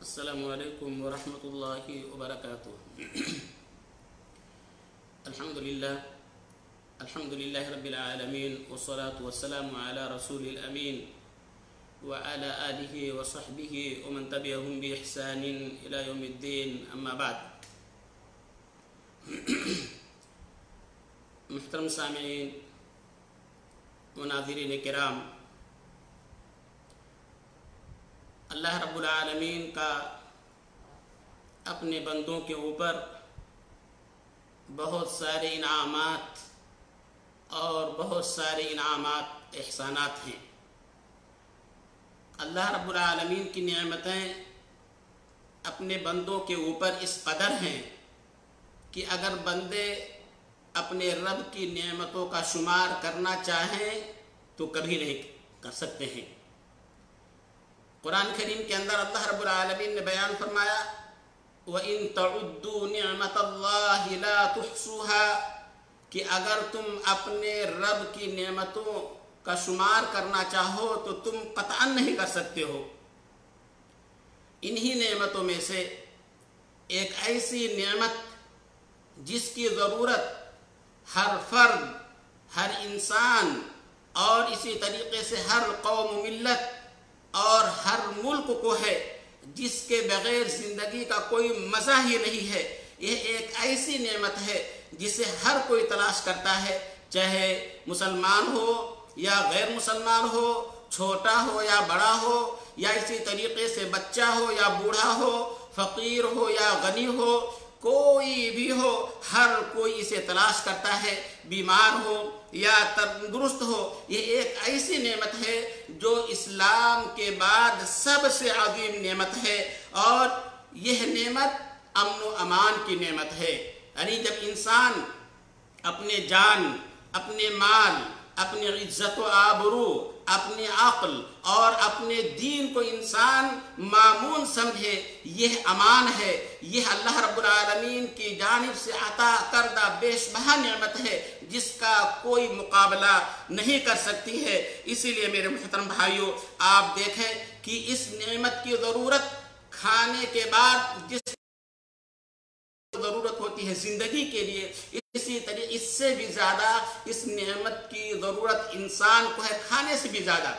السلام علیکم ورحمۃ اللہ وبرکاتہ۔ الحمد للہ رب العالمین والصلاة والسلام علی رسول الامین وعلی آلہ وصحبہ ومن تبعہم بإحسان الی یوم الدین، اما بعد۔ محترم سامعین و ناظرین کرام، اللہ رب العالمین کا اپنے بندوں کے اوپر بہت سارے انعامات اور بہت سارے احسانات ہیں۔ اللہ رب العالمین کی نعمتیں اپنے بندوں کے اوپر اس قدر ہیں کہ اگر بندے اپنے رب کی نعمتوں کا شمار کرنا چاہیں تو کبھی نہیں کر سکتے ہیں۔ قرآن کریم کے اندر اللہ رب العالمین نے بیان فرمایا وَإِن تَعُدُّوا نِعْمَةَ اللَّهِ لَا تُحْصُوهَا، کہ اگر تم اپنے رب کی نعمتوں کا شمار کرنا چاہو تو تم قطعاً نہیں کر سکتے ہو۔ انہی نعمتوں میں سے ایک ایسی نعمت جس کی ضرورت ہر فرد، ہر انسان اور اسی طریقے سے ہر قوم و ملت اور ہر ملک کو ہے، جس کے بغیر زندگی کا کوئی مزہ ہی نہیں ہے، یہ ایک ایسی نعمت ہے جسے ہر کوئی تلاش کرتا ہے، چاہے مسلمان ہو یا غیر مسلمان ہو، چھوٹا ہو یا بڑا ہو، یا اسی طریقے سے بچہ ہو یا بوڑھا ہو، فقیر ہو یا غنی ہو، کوئی بھی ہو، ہر کوئی اسے تلاش کرتا ہے، بیمار ہو یا تندرست ہو۔ یہ ایک ایسی نعمت ہے جو اسلام کے بعد سب سے عظیم نعمت ہے، اور یہ نعمت امن و امان کی نعمت ہے۔ یعنی جب انسان اپنے جان، اپنے مال، اپنی عزت و آبرو، اپنے عقل اور اپنے دین کو انسان مامون سمجھے، یہ امان ہے، یہ اللہ رب العالمین کی جانب سے عطا کردہ بیش بہا نعمت ہے جس کا کوئی مقابلہ نہیں کر سکتی ہے۔ اسی لیے میرے محترم بھائیوں، آپ دیکھیں کہ اس نعمت کی ضرورت کھانے کے بعد جس ضرورت ہوتی ہے زندگی کے لیے، اسی طریقے اس سے بھی زیادہ اس نعمت کی ضرورت انسان کو ہے، کھانے سے بھی زیادہ۔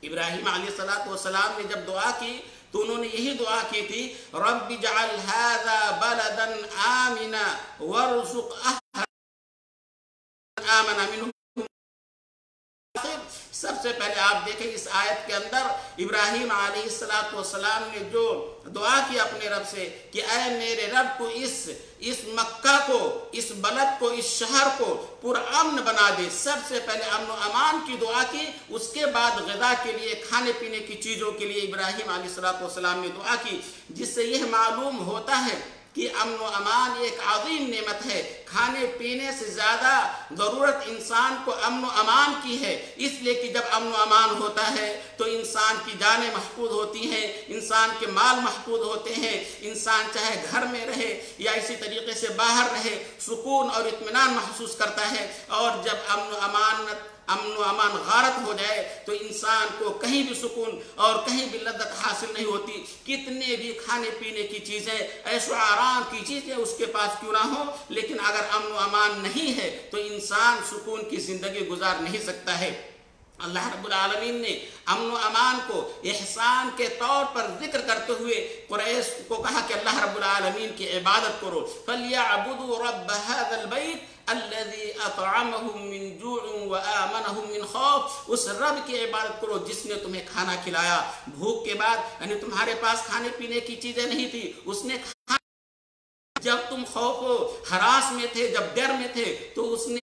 ابراہیم علیہ السلام نے جب دعا کی تو انہوں نے یہی دعا کی تھی رب اجعل ھذا بلدا آمنا وارزق اہلہ آمن منہ۔ سب سے پہلے آپ دیکھیں اس آیت کے اندر ابراہیم علیہ السلام نے جو دعا کی اپنے رب سے کہ اے میرے رب کو اس مکہ کو، اس بلد کو، اس شہر کو پرامن بنا دے۔ سب سے پہلے امن و امان کی دعا کی، اس کے بعد غذا کے لیے، کھانے پینے کی چیزوں کے لیے ابراہیم علیہ السلام نے دعا کی، جس سے یہ معلوم ہوتا ہے کہ امن و امان ایک عظیم نعمت ہے۔ کھانے پینے سے زیادہ ضرورت انسان کو امن و امان کی ہے، اس لیے کہ جب امن و امان ہوتا ہے تو انسان کی جانیں محفوظ ہوتی ہیں، انسان کے مال محفوظ ہوتے ہیں، انسان چاہے گھر میں رہے یا اسی طریقے سے باہر رہے سکون اور اطمینان محسوس کرتا ہے۔ اور جب امن و امان غارت ہو جائے تو انسان کو کہیں بھی سکون اور کہیں بھی لذت حاصل نہیں ہوتی، کتنے بھی کھانے پینے کی چیزیں، عیش و آرام کی چیزیں اس کے پاس کیوں نہ ہو، لیکن اگر امن و امان نہیں ہے تو انسان سکون کی زندگی گزار نہیں سکتا ہے۔ اللہ رب العالمین نے امن و امان کو احسان کے طور پر ذکر کرتے ہوئے قریش کو کہا کہ اللہ رب العالمین کی عبادت کرو، فَلْيَعْبُدُوا رَبَّ هَذَا الْبَيْتِ الَّذِي أَطْعَمَهُم مِّن جُوعٍ وَآمَنَهُم مِّن خَوْفٍ۔ اس رب کی عبادت کرو جس نے تمہیں کھانا کھلایا بھوک کے بعد، یعنی تمہارے پاس کھانے پینے کی چیزیں نہیں تھی، اس نے جب تم خوف و ہراس میں تھے، جب ڈر میں تھے تو اس نے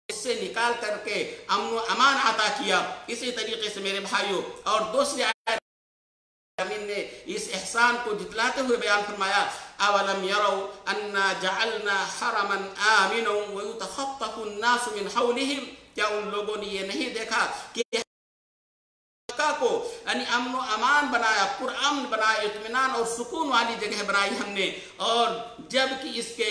اس سے نکال کر کے امن و امان عطا کیا۔ اسی طریقے سے میرے بھائیوں، اور دوسری آیت نے اس احسان کو جتلاتے ہوئے بیان فرمایا اولم یروا انا جعلنا حرما آمنا ویتخطف الناس من حولهم، کیا ان لوگوں نے یہ نہیں دیکھا کہ مکہ کو یعنی امن و امان بنایا، پرامن بنایا، اطمینان اور سکون والی جگہ بنائی ہم نے، اور جب کہ اس کے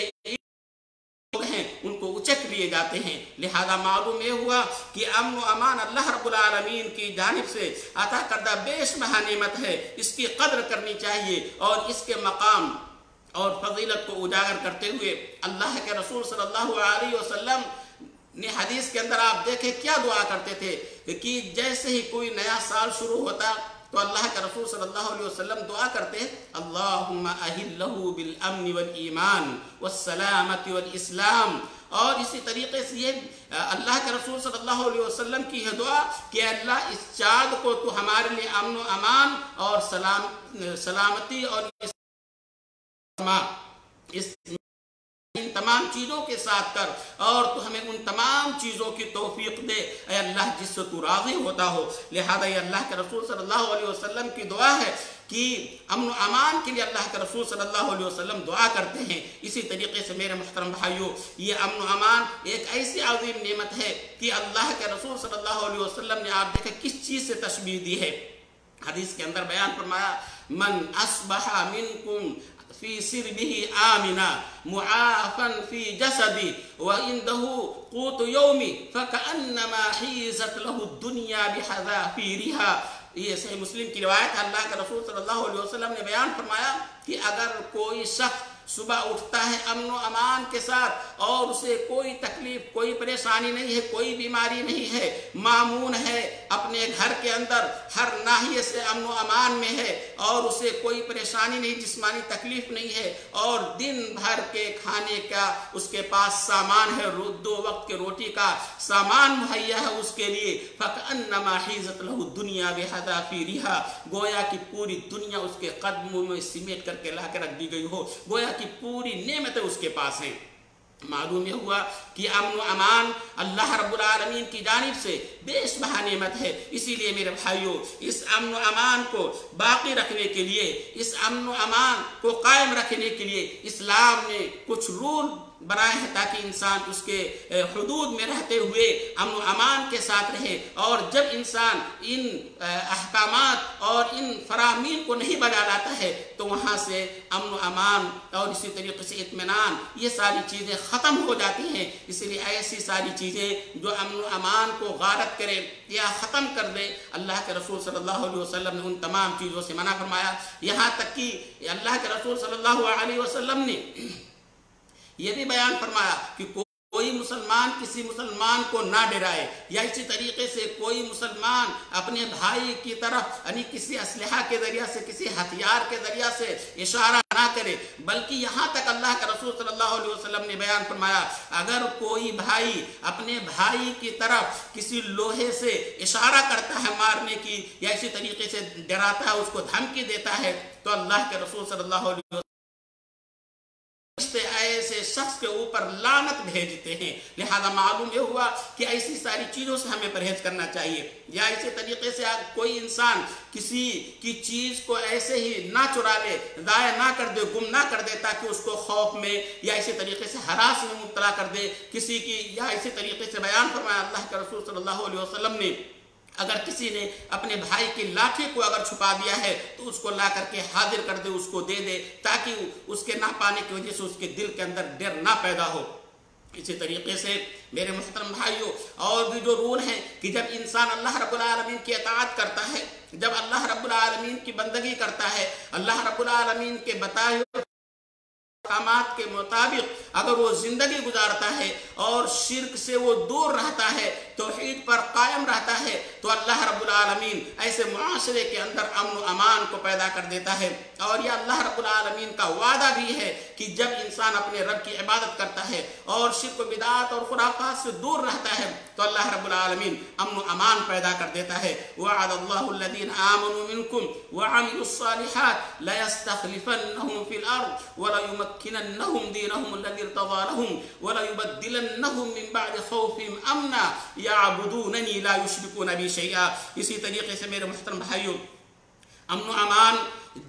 لوگ ہیں ان کو اچک لیے جاتے ہیں۔ لہذا معلوم یہ ہوا کہ امن و امان اللہ رب العالمین کی جانب سے عطا کردہ بیش بہا نعمت ہے، اس کی قدر کرنی چاہیے اور اس کے مقام اور فضیلت کو اجاگر کرتے ہوئے اللہ کے رسول صلی اللہ علیہ وسلم نے حدیث کے اندر آپ دیکھیں کیا دعا کرتے تھے کہ جیسے ہی کوئی نیا سال شروع ہوتا تو اللہ کے رسول صلی اللہ علیہ وسلم دعا کرتے ہیں اللہم اہلہ بالامن والایمان والسلامت والاسلام، اور اسی طریقے سے یہ اللہ کے رسول صلی اللہ علیہ وسلم کی یہ دعا کہ اللہ اس چاند کو تو ہمارے لیے امن و امان اور سلامتی اور ان تمام چیزوں کے ساتھ کر، اور تو ہمیں ان تمام چیزوں کی توفیق دے اے اللہ جس سے تو راضی ہوتا ہو۔ لہذا یہ اللہ کے رسول صلی اللہ علیہ وسلم کی دعا ہے کہ امن و امان کے لیے اللہ کے رسول صلی اللہ علیہ وسلم دعا کرتے ہیں۔ اسی طریقے سے میرے محترم بھائیوں، یہ امن و امان ایک ایسی عظیم نعمت ہے کہ اللہ کے رسول صلی اللہ علیہ وسلم نے آپ دیکھیں کس چیز سے تشبیہ دی ہے۔ حدیث کے اندر بیان فرمایا من اصبح منکم فی سربہ آمنا معافا فی جسدی وعنده قوت یومی فکأنما حیزت له الدنیا بحذافیرها۔ یہ صحیح مسلم کی روایت ہے، اللہ کے رسول صلی اللہ علیہ وسلم نے بیان فرمایا کہ اگر کوئی شخص صبح اٹھتا ہے امن و امان کے ساتھ اور اسے کوئی تکلیف، کوئی پریشانی نہیں ہے، کوئی بیماری نہیں ہے، مامون ہے، اپنے گھر کے اندر ہر ناحیے سے امن و امان میں ہے اور اسے کوئی پریشانی نہیں، جسمانی تکلیف نہیں ہے، اور دن بھر کے کھانے کا اس کے پاس سامان ہے، 2 وقت کے روٹی کا سامان مہیا ہے اس کے لیے، فَكَأَنَّمَا حِيزَتْ لَهُ الدُّنْيَا بِحَذَافِيرِهَا، گویا کہ پوری دنیا اس کے قدموں میں سمیٹ کر کے لا کے رکھ دی گئی ہو، گویا کی پوری نعمتیں اس کے پاس ہیں۔ معلوم یہ ہوا کہ امن و امان اللہ رب العالمین کی جانب سے بیش بہا نعمت ہے۔ اسی لیے میرے بھائیوں، اس امن و امان کو باقی رکھنے کے لیے، اس امن و امان کو قائم رکھنے کے لیے اسلام نے کچھ رول بنائے ہیں تاکہ انسان اس کے حدود میں رہتے ہوئے امن و امان کے ساتھ رہے، اور جب انسان ان احکامات اور ان فرامین کو نہیں بجا لاتا ہے تو وہاں سے امن و امان اور اسی طریقے سے اطمینان یہ ساری چیزیں ختم ہو جاتی ہیں۔ اس لیے ایسی ساری چیزیں جو امن و امان کو غارت کرے یا ختم کر دے، اللہ کے رسول صلی اللہ علیہ وسلم نے ان تمام چیزوں سے منع فرمایا۔ یہاں تک کہ اللہ کے رسول صلی اللہ علیہ وسلم نے یہ بھی بیان فرمایا کہ کوئی مسلمان کسی مسلمان کو نہ ڈرائے، یا اسی طریقے سے کوئی مسلمان اپنے بھائی کی طرف یعنی کسی اسلحہ کے ذریعہ سے، کسی ہتھیار کے ذریعہ سے اشارہ نہ کرے، بلکہ یہاں تک اللہ کے رسول صلی اللہ علیہ وسلم نے بیان فرمایا اگر کوئی بھائی اپنے بھائی کی طرف کسی لوہے سے اشارہ کرتا ہے مارنے کی، یا اسی طریقے سے ڈراتا ہے، اس کو دھمکی دیتا ہے، تو اللہ کے رسول صلی اللہ علیہ وسلم ایسے شخص کے اوپر لعنت بھیجتے ہیں۔ لہذا معلوم یہ ہوا کہ ایسی ساری چیزوں سے ہمیں پرہیز کرنا چاہیے۔ یا اسی طریقے سے کوئی انسان کسی کی چیز کو ایسے ہی نہ چرا لے، ضائع نہ کر دے، گم نہ کر دے، تاکہ اس کو خوف میں یا اسی طریقے سے ہراس میں مبتلا کر دے کسی کی، یا اسی طریقے سے بیان فرمایا اللہ کے رسول صلی اللہ علیہ وسلم نے اگر کسی نے اپنے بھائی کی لاٹھی کو اگر چھپا دیا ہے تو اس کو لا کر کے حاضر کر دے، اس کو دے دے، تاکہ اس کے نہ پانے کی وجہ سے اس کے دل کے اندر ڈر نہ پیدا ہو۔ اسی طریقے سے میرے محترم بھائیوں اور بھی جو رول ہیں کہ جب انسان اللہ رب العالمین کی اطاعت کرتا ہے، جب اللہ رب العالمین کی بندگی کرتا ہے، اللہ رب العالمین کے بتائے احکامات کے مطابق اگر وہ زندگی گزارتا ہے اور شرک سے وہ دور رہتا ہے، توحید پر قائم رہتا ہے، تو اللہ رب العالمین ایسے معاشرے کے اندر امن و امان کو پیدا کر دیتا ہے۔ اور یہ اللہ رب العالمین کا وعدہ بھی ہے کہ جب انسان اپنے رب کی عبادت کرتا ہے اور شرک و بدعات اور خرافات سے دور رہتا ہے تو اللہ رب العالمین امن و امان پیدا کر دیتا ہے۔ وعد اللہ الذین آمنوا منکم وعملوا الصالحات ليستخلفنهم في الارض وليمكننهم دينهم الذي ارتضى لهم وليبدلنهم من بعد خوفهم امنا يعبدونني لا يشركون بي شيئا۔ اسی طریقے سے میرے محترم بھائیوں، امن و امان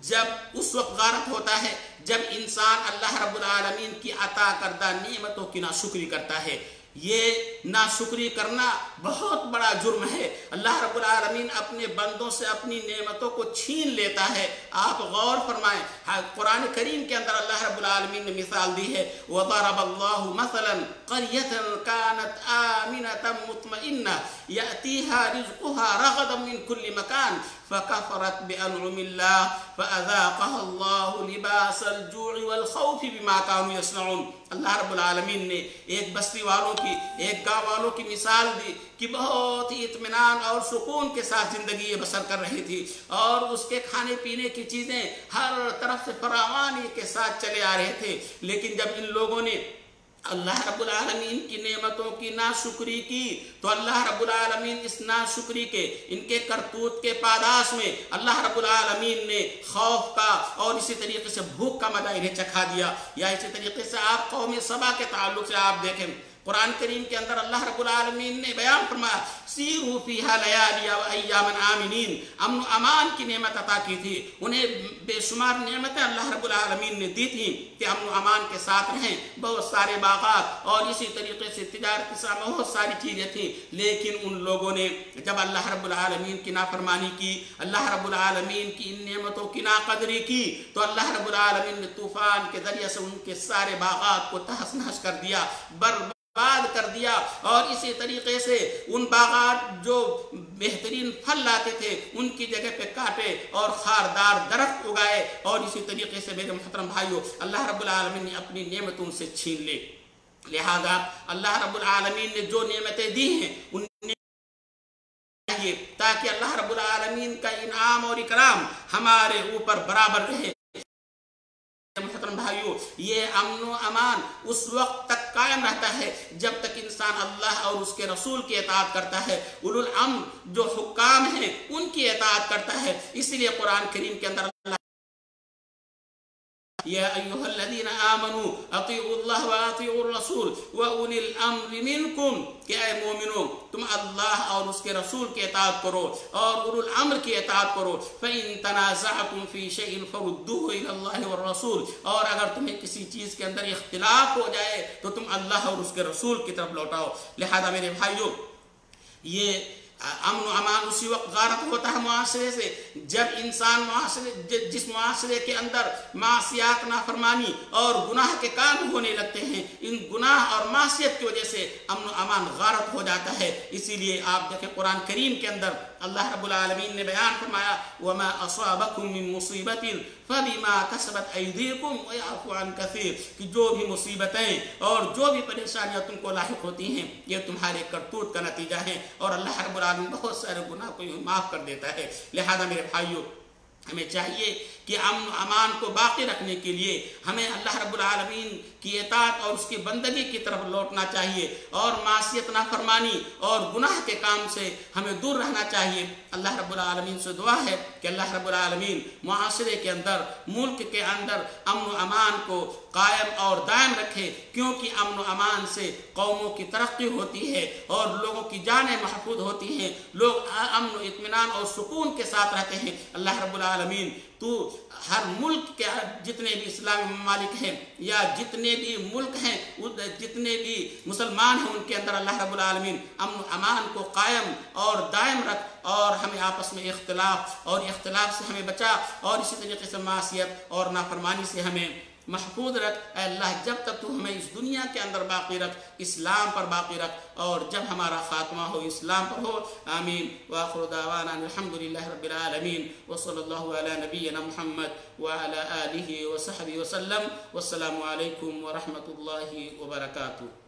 جب اس وقت غارت ہوتا ہے جب انسان اللہ رب العالمین کی عطا کردہ نعمتوں کی ناشکری کرتا ہے۔ یہ ناشکری کرنا بہت بڑا جرم ہے۔ اللہ رب العالمین اپنے بندوں سے اپنی نعمتوں کو چھین لیتا ہے۔ آپ غور فرمائیں، قرآن کریم کے اندر اللہ رب العالمین نے مثال دی ہے، وَضَرَبَ اللَّهُ مَثَلًا قَرْيَةً كَانَتْ آمِنَةً مُطْمَئِنَّةً يَأْتِيهَا رِزْقُهَا رَغَدًا مِنْ كُلِّ مَكَانٍ فَكَفَرَتْ بِأَنْعُمِ اللَّهِ فَأَذَاقَهَا اللَّهُ لِبَاسَ الْجُوعِ وَالْخَوْفِ بِمَا كَانُوا يَصْنَعُونَ۔ اللہ رب العالمین نے ایک بستی والوں کی، ایک گاؤں والوں کی مثال دی کہ بہت ہی اطمینان اور سکون کے ساتھ زندگی بسر کر رہی تھی، اور اس کے کھانے پینے کی چیزیں ہر طرف سے فراوانی کے ساتھ چلے آ رہے تھے۔ لیکن جب ان لوگوں نے اللہ رب العالمین کی نعمتوں کی ناشکری کی تو اللہ رب العالمین اس ناشکری کے، ان کے کرتوت کے پاداش میں اللہ رب العالمین نے خوف کا اور اسی طریقے سے بھوک کا مزہ انہیں چکھا دیا۔ یا اسی طریقے سے آپ قوم سبا کے تعلق سے آپ دیکھیں، قرآن کریم کے اندر اللہ رب العالمین نے بیان فرمایا سیروا فیہا لیالی و ایاما آمنین، امن و امان کی نعمت عطا کی تھی انہیں، بے شمار نعمتیں اللہ رب العالمین نے دی تھیں کہ امن و امان کے ساتھ رہیں، بہت سارے باغات اور اسی طریقے سے تجارت کے ساتھ بہت ساری چیزیں تھیں۔ لیکن ان لوگوں نے جب اللہ رب العالمین کی نافرمانی کی، اللہ رب العالمین کی ان نعمتوں کی ناقدری کی، تو اللہ رب العالمین نے طوفان کے ذریعے سے ان کے سارے باغات کو تہس نہس کر دیا، برباد کر دیا، اور اسی طریقے سے ان باغات جو بہترین پھل لاتے تھے ان کی جگہ پہ کاٹے اور خاردار درخت اگائے، اور اسی طریقے سے میرے محترم بھائیوں اللہ رب العالمین نے اپنی نعمتوں سے چھین لی۔ لہذا اللہ رب العالمین نے جو نعمتیں دی ہیں ان چاہیے تاکہ اللہ رب العالمین کا انعام اور اکرام ہمارے اوپر برابر رہے۔ محترم بھائیوں، یہ امن و امان اس وقت تک قائم رہتا ہے جب تک انسان اللہ اور اس کے رسول کی اطاعت کرتا ہے، اولو الامر جو حکام ہیں ان کی اطاعت کرتا ہے۔ اس لیے قرآن کریم کے اندر اللہ یا ایہا الذین آمنوا اطیعوا اللہ واطیعوا الرسول واولی الامر منکم، کہ اے مومنوں تم اللہ اور اس کے رسول کی اطاعت کرو اور اولو الامر کی اطاعت کرو۔ فَإِن تَنَازَعْتُمْ فِي شَيْءٍ فَرُدُّوهُ إِلَى اللَّهِ وَالرَّسُولِ، اور اگر تمہیں کسی چیز کے اندر اختلاف ہو جائے تو تم اللہ اور اس کے رسول کی طرف لوٹاؤ۔ لہذا میرے بھائیوں، یہ امن و امان اسی وقت غارت ہوتا ہے معاشرے سے جب انسان جس معاشرے کے اندر معصیات، نافرمانی اور گناہ کے کام ہونے لگتے ہیں، ان گناہ اور معصیت کی وجہ سے امن و امان غارت ہو جاتا ہے۔ اسی لیے آپ دیکھیں قرآن کریم کے اندر اللہ رب العالمین نے بیان فرمایا وَمَا أَصَابَكُم مِّن مُّصِيبَةٍ فَبِمَا كَسَبَتْ أَيْدِيكُمْ وَيَعْفُو عَن كَثِيرٍ، کہ جو بھی مصیبتیں اور جو بھی پریشانیاں تم کو لاحق ہوتی ہیں یہ تمہارے کرتوت کا نتیجہ ہے، اور اللہ رب العالمین بہت سارے گناہ کو معاف کر دیتا ہے۔ لہذا میرے بھائیوں، ہمیں چاہیے کہ امن و امان کو باقی رکھنے کے لیے ہمیں اللہ رب العالمین کی اطاعت اور اس کی بندگی کی طرف لوٹنا چاہیے، اور معصیت، نافرمانی اور گناہ کے کام سے ہمیں دور رہنا چاہیے۔ اللہ رب العالمین سے دعا ہے کہ اللہ رب العالمین معاشرے کے اندر، ملک کے اندر امن و امان کو قائم اور دائم رکھے، کیونکہ امن و امان سے قوموں کی ترقی ہوتی ہے اور لوگوں کی جانیں محفوظ ہوتی ہیں، لوگ امن و اطمینان اور سکون کے ساتھ رہتے ہیں۔ اللہ رب العالمین تو ہر ملک کے جتنے بھی اسلامی ممالک ہیں یا جتنے بھی ملک ہیں، جتنے بھی مسلمان ہیں، ان کے اندر اللہ رب العالمین امن و امان کو قائم اور دائم رکھ، اور ہمیں آپس میں اختلاف سے ہمیں بچا، اور اسی طریقے سے معصیت اور نافرمانی سے ہمیں محفوظ رکھ۔ اے اللہ، جب تک تو ہمیں اس دنیا کے اندر باقی رکھ، اسلام پر باقی رکھ، اور جب ہمارا خاتمہ ہو اسلام پر ہو۔ آمین۔ وآخر دعوانا الحمدللہ رب العالمین، وصلی اللہ علی نبینا محمد وعلی آلہ وصحبہ وسلم، والسلام علیکم ورحمۃ اللہ وبرکاتہ۔